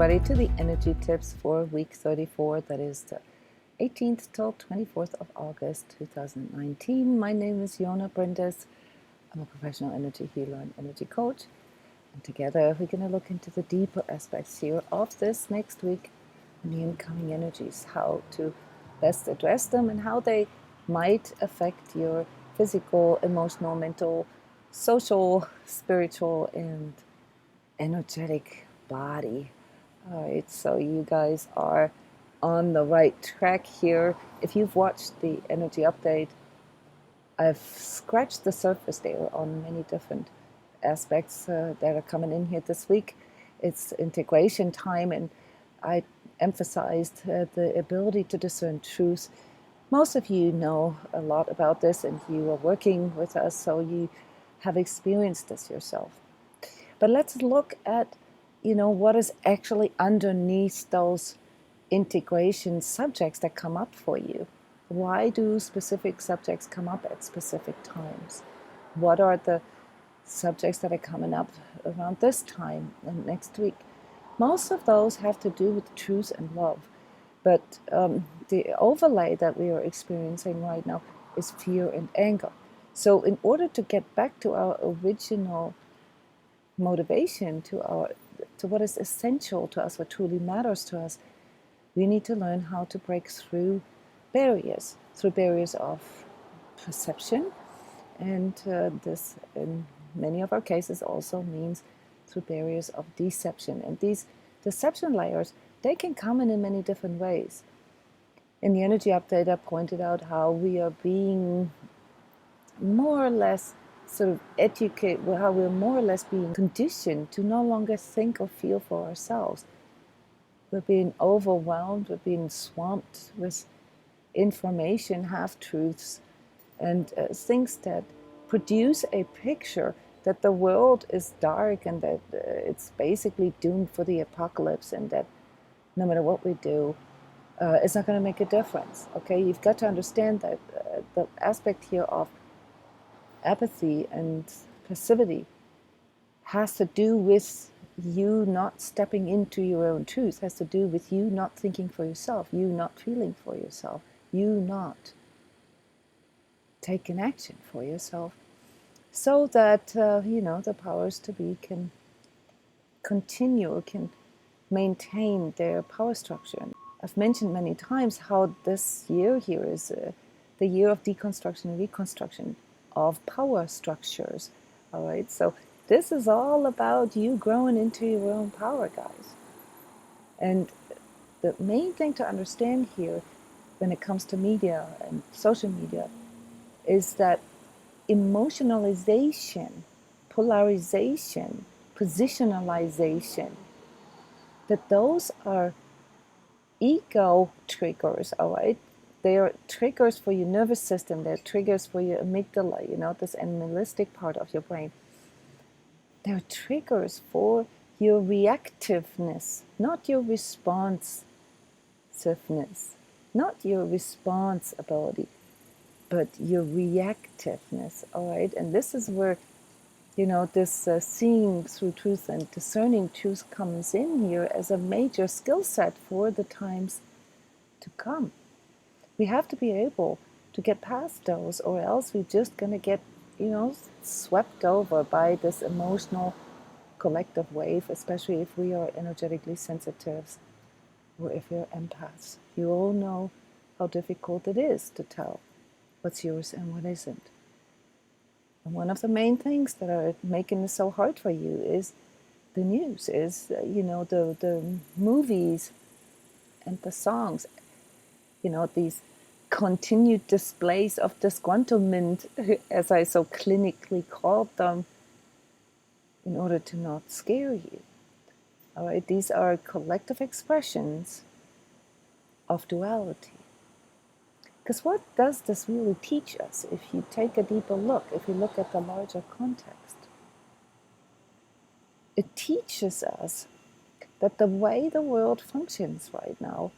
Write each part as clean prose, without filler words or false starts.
everybody to the energy tips for week 34, that is the 18th till 24th of August 2019. My name is Jona Bryndis. I'm a professional energy healer and energy coach. And together we're going to look into the deeper aspects here of this next week and the incoming energies, how to best address them and how they might affect your physical, emotional, mental, social, spiritual, and energetic body. All right, so you guys are on the right track here. If you've watched the energy update, I've scratched the surface there on many different aspects that are coming in here this week. It's integration time, and I emphasized the ability to discern truth. Most of you know a lot about this, and you are working with us, so you have experienced this yourself. But let's look at, what is actually underneath those integration subjects that come up for you. Why do specific subjects come up at specific times? What are the subjects that are coming up around this time and next week? Most of those have to do with truth and love. But the overlay that we are experiencing right now is fear and anger. So in order to get back to our original motivation, to what is essential to us, what truly matters to us, we need to learn how to break through barriers of perception, and this in many of our cases also means through barriers of deception. And these deception layers, they can come in many different ways. In the energy update, I pointed out how we are being more or less sort of how we're more or less being conditioned to no longer think or feel for ourselves. We're being overwhelmed, we're being swamped with information, half-truths, and things that produce a picture that the world is dark and that it's basically doomed for the apocalypse, and that no matter what we do, it's not going to make a difference. Okay, you've got to understand that the aspect here of apathy and passivity has to do with you not stepping into your own truth, has to do with you not thinking for yourself, you not feeling for yourself, you not taking action for yourself, so that the powers to be can continue, can maintain their power structure. I've mentioned many times how this year here is the year of deconstruction and reconstruction of power structures. All right, so this is all about you growing into your own power, guys. And the main thing to understand here when it comes to media and social media is that emotionalization, polarization, positionalization, that those are ego triggers, all right? They are triggers for your nervous system. They're triggers for your amygdala, this animalistic part of your brain. They're triggers for your reactiveness, not your responsiveness, not your response ability, but your reactiveness, all right? And this is where, this seeing through truth and discerning truth comes in here as a major skill set for the times to come. We have to be able to get past those, or else we're just going to get, swept over by this emotional collective wave, especially if we are energetically sensitive or if we're empaths. You all know how difficult it is to tell what's yours and what isn't. And one of the main things that are making this so hard for you is the news, is, the movies and the songs, these continued displays of disgruntlement, as I so clinically called them, in order to not scare you. All right, these are collective expressions of duality. Because what does this really teach us if you take a deeper look, if you look at the larger context? It teaches us that the way the world functions right now,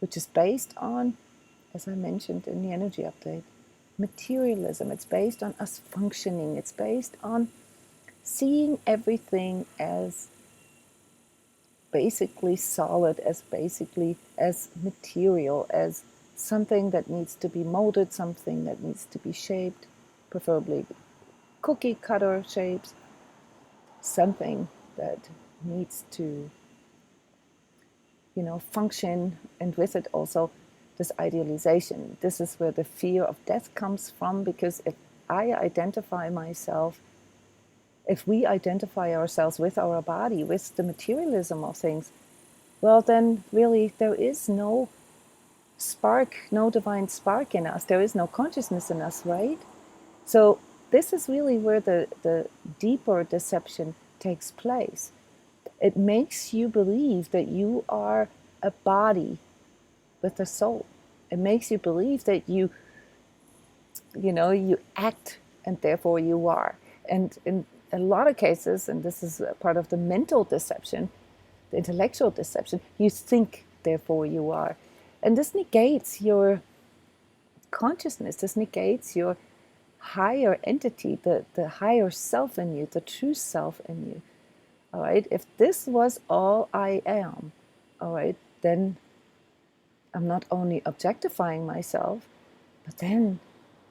which is based on, as I mentioned in the energy update, materialism. It's based on us functioning. It's based on seeing everything as basically solid, as basically as material, as something that needs to be molded, something that needs to be shaped, preferably cookie cutter shapes, something that needs to, function, and with it also this idealization. This is where the fear of death comes from, because if we identify ourselves with our body, with the materialism of things, well, then really there is no spark, no divine spark in us. There is no consciousness in us, right? So this is really where the deeper deception takes place. It makes you believe that you are a body with a soul. It makes you believe that you act and therefore you are. And in a lot of cases, and this is part of the mental deception, the intellectual deception, you think, therefore you are. And this negates your consciousness. This negates your higher entity, the higher self in you, the true self in you. All right, if this was all I am, all right, then I'm not only objectifying myself, but then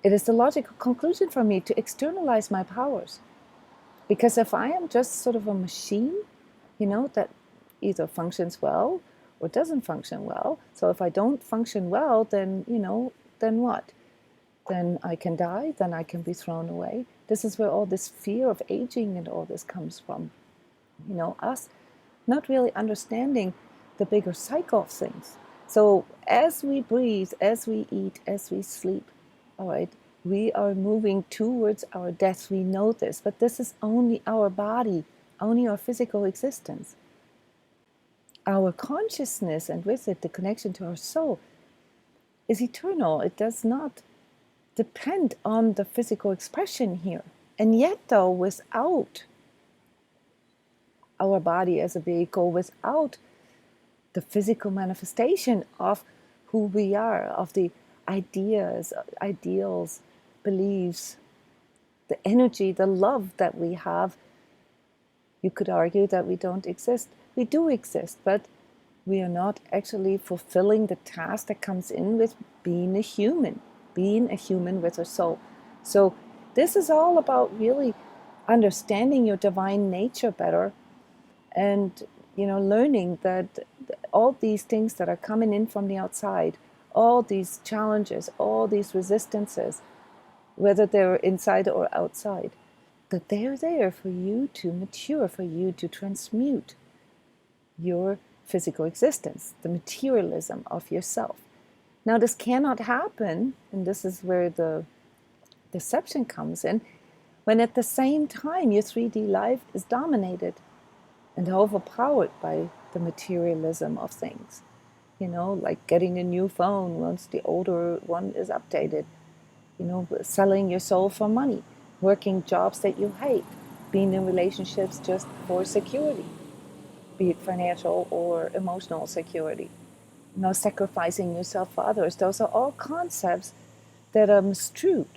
it is the logical conclusion for me to externalize my powers. Because if I am just sort of a machine, that either functions well or doesn't function well, so if I don't function well, then, then what? Then I can die, then I can be thrown away. This is where all this fear of aging and all this comes from. Us not really understanding the bigger cycle of things. So as we breathe, as we eat, as we sleep, all right, we are moving towards our death. We know this, but this is only our body, only our physical existence. Our consciousness, and with it the connection to our soul, is eternal. It does not depend on the physical expression here. And yet, though, without our body as a vehicle, without the physical manifestation of who we are, of the ideas, ideals, beliefs, the energy, the love that we have, you could argue that we don't exist. We do exist, but we are not actually fulfilling the task that comes in with being a human with a soul. So this is all about really understanding your divine nature better, and learning that all these things that are coming in from the outside, all these challenges, all these resistances, whether they're inside or outside, that they're there for you to mature, for you to transmute your physical existence, the materialism of yourself. Now, this cannot happen, and this is where the deception comes in, when at the same time your 3D life is dominated and overpowered by the materialism of things. Like getting a new phone once the older one is updated, selling your soul for money, working jobs that you hate, being in relationships just for security, be it financial or emotional security, sacrificing yourself for others. Those are all concepts that are misstrued.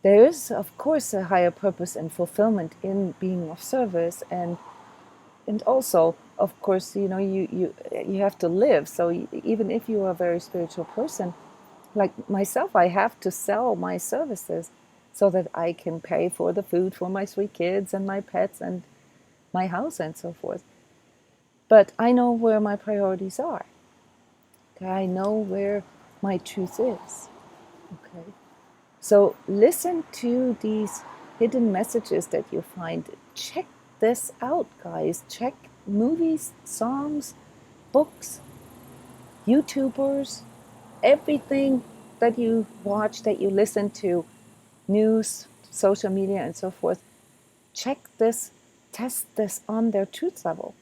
There is, of course, a higher purpose and fulfillment in being of service, and also, of course, you have to live. So even if you are a very spiritual person, like myself, I have to sell my services so that I can pay for the food for my 3 kids and my pets and my house and so forth. But I know where my priorities are. Okay? I know where my truth is. Okay. So listen to these hidden messages that you find. Check this out, guys. Check movies, songs, books, YouTubers, everything that you watch, that you listen to, news, social media, and so forth. Check this, test this on their truth level,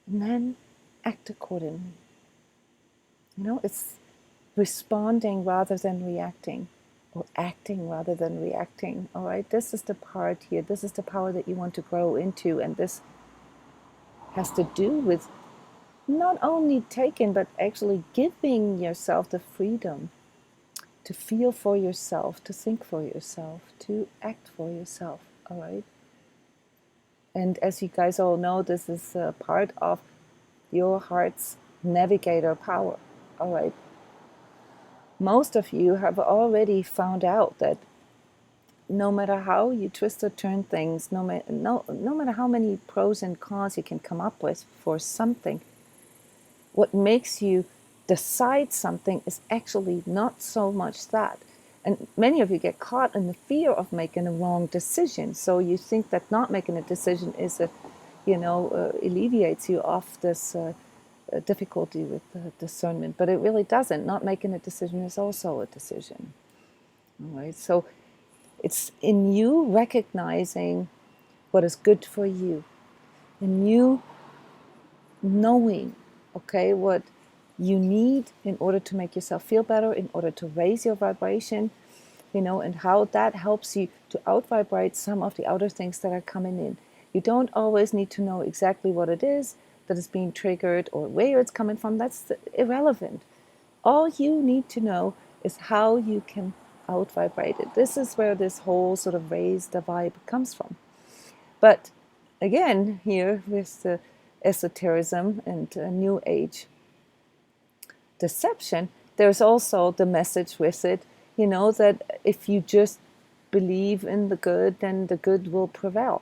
and then act accordingly. It's responding rather than reacting, or acting rather than reacting. All right, this is the part here. This is the power that you want to grow into, and this has to do with not only taking, but actually giving yourself the freedom to feel for yourself, to think for yourself, to act for yourself. All right, And as you guys all know, this is part of your heart's navigator power. All right. Most of you have already found out that no matter how you twist or turn things, no matter how many pros and cons you can come up with for something, what makes you decide something is actually not so much that. And many of you get caught in the fear of making a wrong decision. So you think that not making a decision is alleviates you of this difficulty with discernment. But it really doesn't. Not making a decision is also a decision. All right. So it's in you recognizing what is good for you, in you knowing, okay, what you need in order to make yourself feel better, in order to raise your vibration, and how that helps you to out-vibrate some of the outer things that are coming in. You don't always need to know exactly what it is that is being triggered or where it's coming from. That's irrelevant. All you need to know is how you can out-vibrate it. This is where this whole sort of raise the vibe comes from. But again, here with the esotericism and New Age deception, there's also the message with it, that if you just believe in the good, then the good will prevail.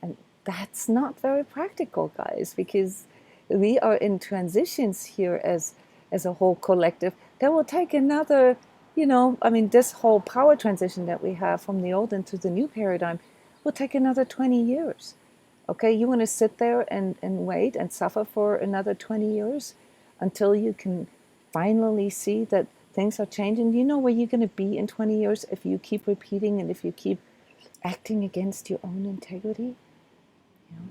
And that's not very practical, guys, because we are in transitions here as a whole collective that will take another, this whole power transition that we have from the old into the new paradigm will take another 20 years. Okay, you want to sit there and wait and suffer for another 20 years until you can finally see that things are changing? You know where you're going to be in 20 years if you keep repeating and if you keep acting against your own integrity?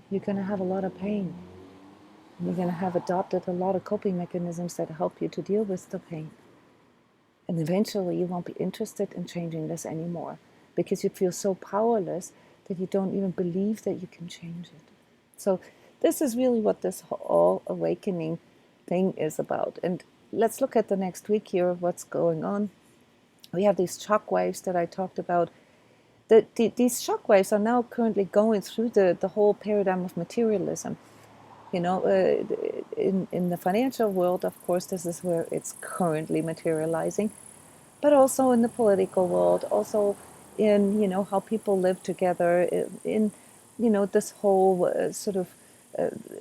You're going to have a lot of pain. You're going to have adopted a lot of coping mechanisms that help you to deal with the pain. And eventually you won't be interested in changing this anymore because you feel so powerless that you don't even believe that you can change it. So this is really what this whole awakening thing is about. And let's look at the next week here, what's going on. We have these shock waves that I talked about. These shock waves are now currently going through the whole paradigm of materialism. In the financial world, of course, this is where it's currently materializing, but also in the political world, also in, how people live together, in this whole sort of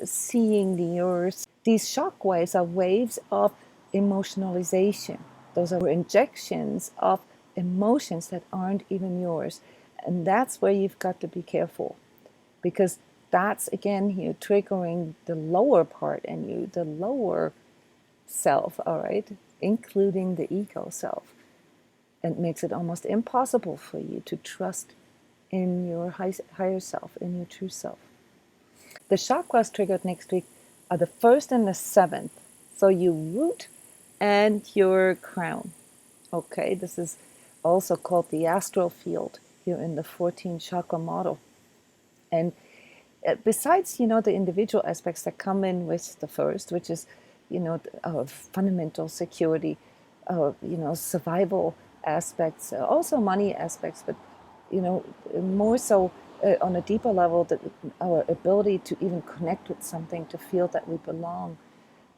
seeing the earth. These shock waves are waves of emotionalization. Those are injections of emotions that aren't even yours. And that's where you've got to be careful, because that's, again, here triggering the lower part in you, the lower self, all right, including the ego self, and makes it almost impossible for you to trust in your higher self, in your true self. The chakras triggered next week are the 1st and the 7th. So your root and your crown. Okay, this is also called the astral field here in the 14 chakra model. And besides, the individual aspects that come in with the first, which is, our fundamental security, survival aspects, also money aspects, but, more so on a deeper level, that our ability to even connect with something, to feel that we belong.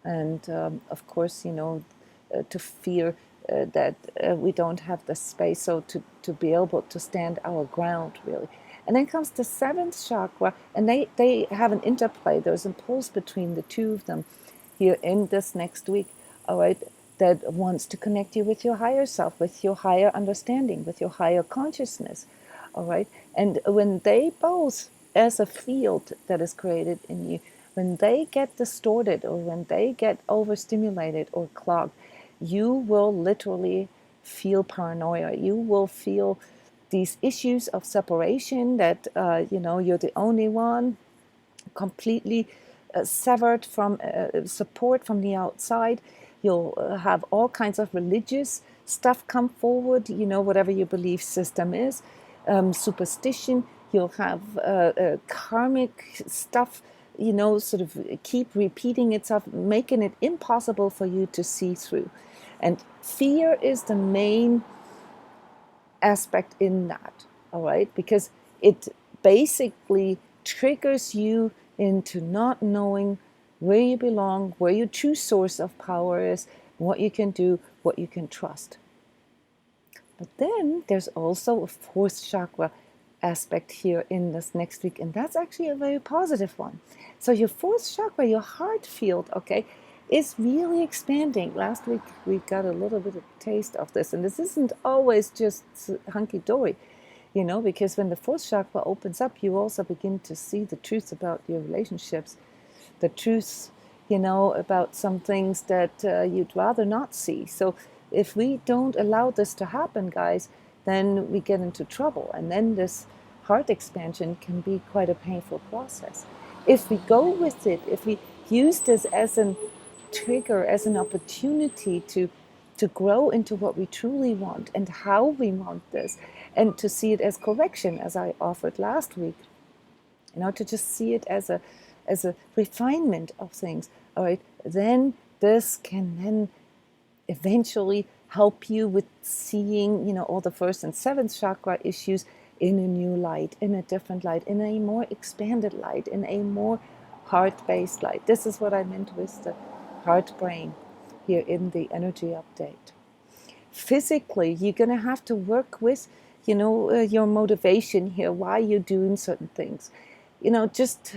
And of course, to fear that we don't have the space, so to be able to stand our ground, really. And then comes the 7th chakra, and they have an interplay. There's a pulse between the two of them here in this next week, all right, that wants to connect you with your higher self, with your higher understanding, with your higher consciousness, all right? And when they both, as a field that is created in you, when they get distorted or when they get overstimulated or clogged, you will literally feel paranoia. You will feel these issues of separation, that you're the only one, completely severed from support from the outside. You'll have all kinds of religious stuff come forward, whatever your belief system is, superstition. You'll have karmic stuff, sort of keep repeating itself, making it impossible for you to see through. And fear is the main aspect in that, all right? Because it basically triggers you into not knowing where you belong, where your true source of power is, what you can do, what you can trust. But then there's also a fourth chakra aspect here in this next week, and that's actually a very positive one. So your fourth chakra, your heart field, okay, is really expanding. Last week we got a little bit of taste of this, and this isn't always just hunky-dory, you know, because when the fourth chakra opens up, you also begin to see the truth about your relationships, the truth, you know, about some things that you'd rather not see. So if we don't allow this to happen, guys, then we get into trouble. And then this heart expansion can be quite a painful process. If we go with it, if we use this as a trigger, as an opportunity to grow into what we truly want and how we want this, and to see it as correction, as I offered last week, you know, to just see it as a refinement of things, all right, then this can then eventually help you with seeing, you know, all the first and seventh chakra issues in a new light, in a different light, in a more expanded light, in a more heart-based light. This is what I meant with the heart brain here in the energy update. Physically, you're going to have to work with, you know, your motivation here, why you're doing certain things. You know, just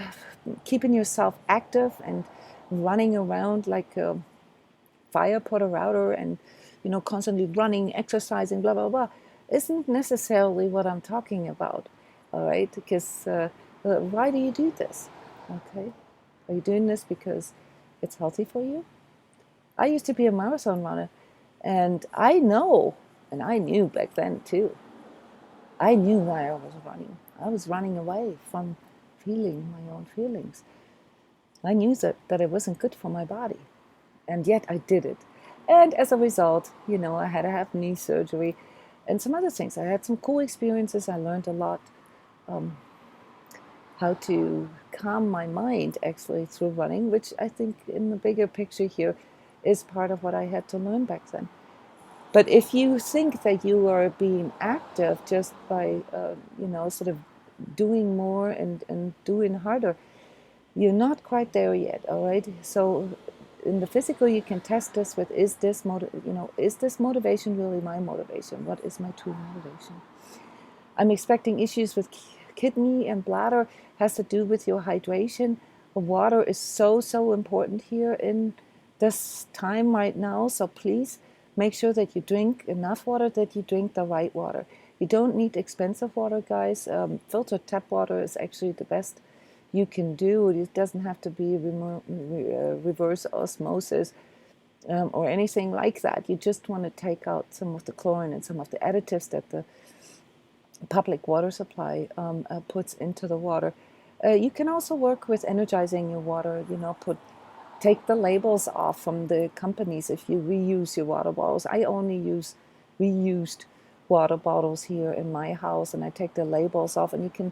keeping yourself active and running around like a fire putter router and, you know, constantly running, exercising, blah, blah, blah, isn't necessarily what I'm talking about, all right? Because why do you do this, okay? Are you doing this because it's healthy for you? I used to be a marathon runner, and I know, and I knew back then too, I knew why I was running. I was running away from feeling my own feelings. I knew that it wasn't good for my body, and yet I did it. And as a result, you know, I had to have knee surgery and some other things. I had some cool experiences. I learned a lot how to calm my mind actually through running, which I think in the bigger picture here is part of what I had to learn back then. But if you think that you are being active just by, you know, sort of doing more and doing harder, you're not quite there yet, all right? So in the physical, you can test this with, is this motivation really my motivation? What is my true motivation? I'm expecting issues with kidney and bladder, has to do with your hydration. Water is so important here in this time right now, so please make sure that you drink enough water, that you drink the right water. You don't need expensive water, guys. Filtered tap water is actually the best you can do. It doesn't have to be reverse osmosis or anything like that. You just want to take out some of the chlorine and some of the additives that the public water supply puts into the water. You can also work with energizing your water, you know, take the labels off from the companies if you reuse your water bottles. I only use reused water bottles here in my house, and I take the labels off, and you can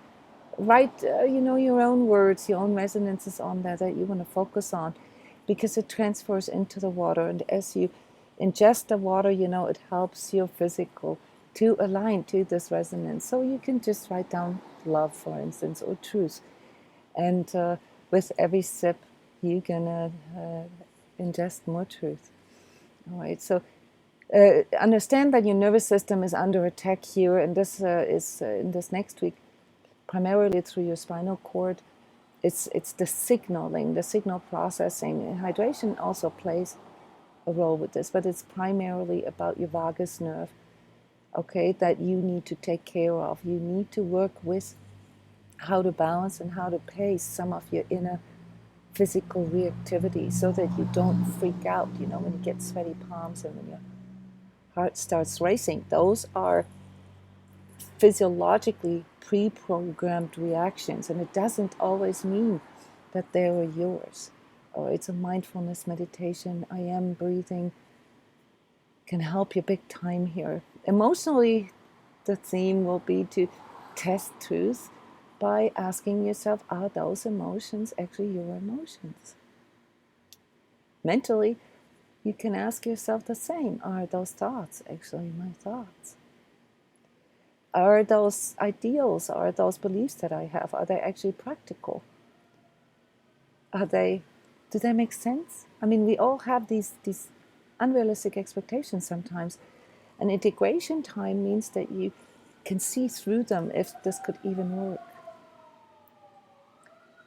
write, you know, your own words, your own resonances on that you want to focus on, because it transfers into the water, and as you ingest the water, you know, it helps your physical to align to this resonance. So you can just write down love, for instance, or truth, and with every sip you're gonna ingest more truth. All right, so understand that your nervous system is under attack here, and this is in this next week primarily through your spinal cord. It's the signaling, the signal processing. And hydration also plays a role with this, but it's primarily about your vagus nerve, okay, that you need to take care of. You need to work with how to balance and how to pace some of your inner physical reactivity so that you don't freak out, you know, when you get sweaty palms and when your heart starts racing. Those are physiologically pre-programmed reactions, and it doesn't always mean that they are yours. Oh, it's a mindfulness meditation. I am breathing can help you big time here. Emotionally, the theme will be to test truth by asking yourself, are those emotions actually your emotions? Mentally, you can ask yourself the same, are those thoughts actually my thoughts? Are those ideals, are those beliefs that I have, are they actually practical? Do they make sense? I mean, we all have these unrealistic expectations sometimes. And integration time means that you can see through them if this could even work.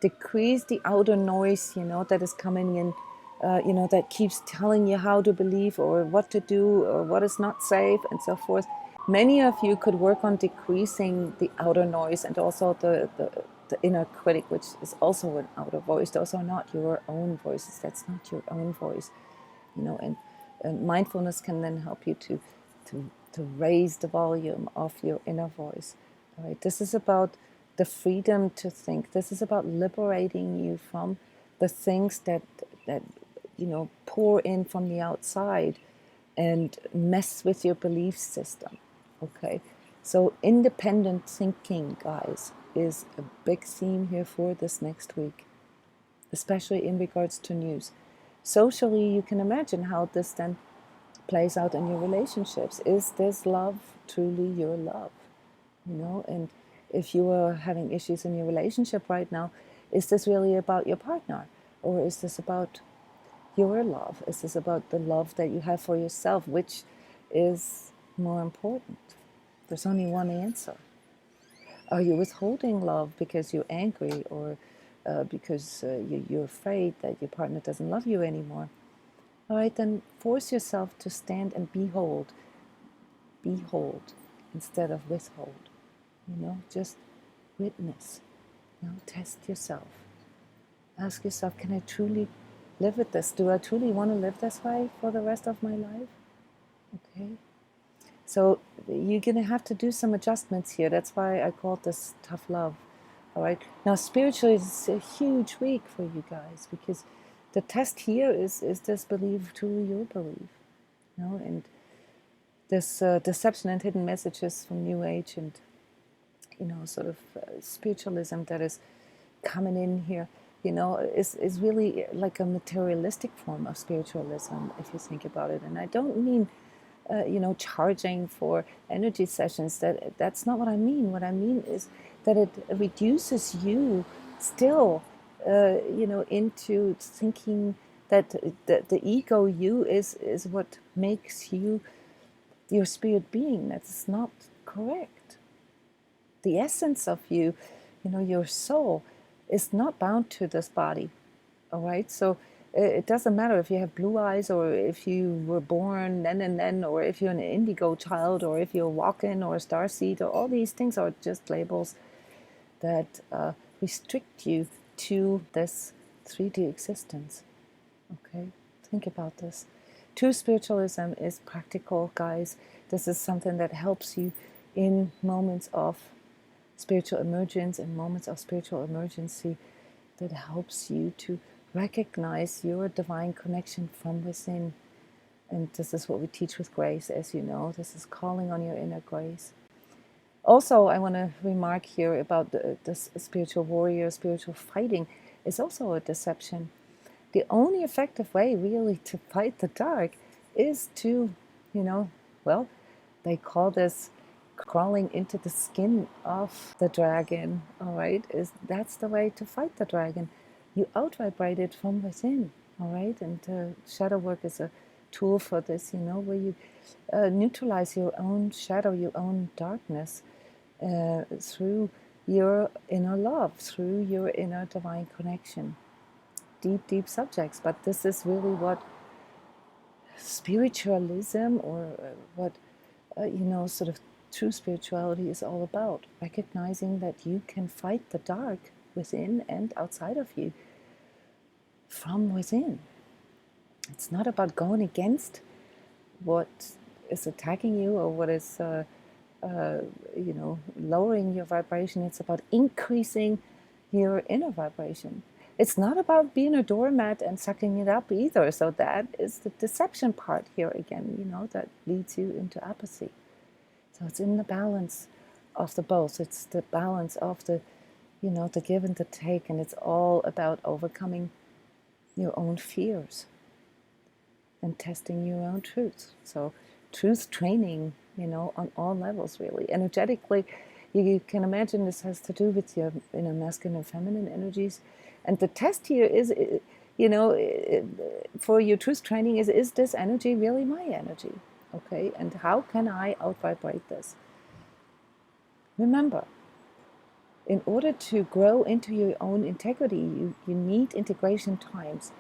Decrease the outer noise, that is coming in, that keeps telling you how to believe or what to do or what is not safe and so forth. Many of you could work on decreasing the outer noise and also the inner critic, which is also an outer voice. Those are not your own voices. That's not your own voice, and mindfulness can then help you to raise the volume of your inner voice. All right, this is about the freedom to think. This is about liberating you from the things that pour in from the outside and mess with your belief system. Okay, so independent thinking, guys, is a big theme here for this next week, especially in regards to news. Socially, you can imagine how this then plays out in your relationships. Is this love truly your love? And if you are having issues in your relationship right now, is this really about your partner? Or is this about your love? Is this about the love that you have for yourself? Which is more important? There's only one answer. Are you withholding love because you're angry or because you're afraid that your partner doesn't love you anymore? All right, then force yourself to stand and behold. Behold instead of withhold. Just witness. Test yourself. Ask yourself, can I truly live with this? Do I truly want to live this way for the rest of my life? Okay. So you're going to have to do some adjustments here. That's why I called this tough love. All right. Now, spiritually, it's a huge week for you guys because the test here is this belief truly your belief? And this deception and hidden messages from New Age and, sort of spiritualism that is coming in here, is really like a materialistic form of spiritualism, if you think about it. And I don't mean, charging for energy sessions. That's not what I mean. What I mean is that it reduces you still, into thinking that the ego you is what makes you your spirit being. That's not correct. The essence of you, your soul, is not bound to this body. All right, so it doesn't matter if you have blue eyes or if you were born then and then, or if you're an indigo child, or if you're walking or a starseed, or all these things are just labels that restrict you to this 3D existence. Okay, think about this. True spiritualism is practical, guys. This is something that helps you in moments of spiritual emergence and moments of spiritual emergency, that helps you to recognize your divine connection from within. And this is what we teach with grace, as you know. This is calling on your inner grace. Also, I want to remark here about this spiritual warrior, spiritual fighting is also a deception. The only effective way really to fight the dark is to, they call this crawling into the skin of the dragon, all right? That's the way to fight the dragon. You out-vibrate it from within, all right? And shadow work is a tool for this, where you neutralize your own shadow, your own darkness through your inner love, through your inner divine connection. Deep, deep subjects, but this is really what spiritualism or what, sort of true spirituality is all about. Recognizing that you can fight the dark within and outside of you from within. It's not about going against what is attacking you or what is, lowering your vibration. It's about increasing your inner vibration. It's not about being a doormat and sucking it up either. So that is the deception part here again, that leads you into apathy. So it's in the balance of the both. It's the balance of the, the give and the take. And it's all about overcoming your own fears and testing your own truth. So truth training on all levels, really. Energetically, you can imagine this has to do with your masculine and feminine energies. And the test here is, for your truth training is this energy really my energy? Okay, and how can I out-vibrate this? Remember, in order to grow into your own integrity, you need integration times,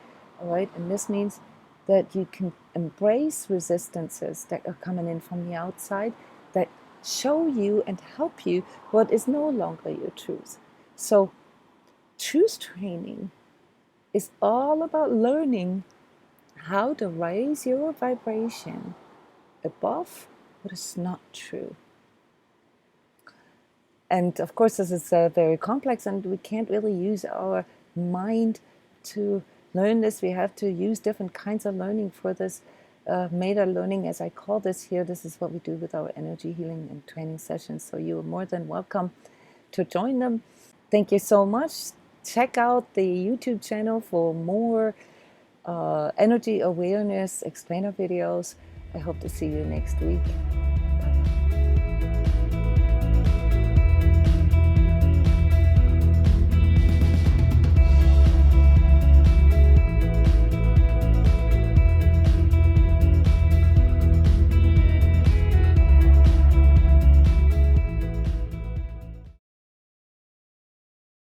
all right? And this means that you can embrace resistances that are coming in from the outside that show you and help you what is no longer your truth. So truth training is all about learning how to raise your vibration above what is not true. And of course, this is very complex, and we can't really use our mind to learn this. We have to use different kinds of learning for this. Meta learning, as I call this here, this is what we do with our energy healing and training sessions. So you are more than welcome to join them. Thank you so much. Check out the YouTube channel for more energy awareness explainer videos. I hope to see you next week.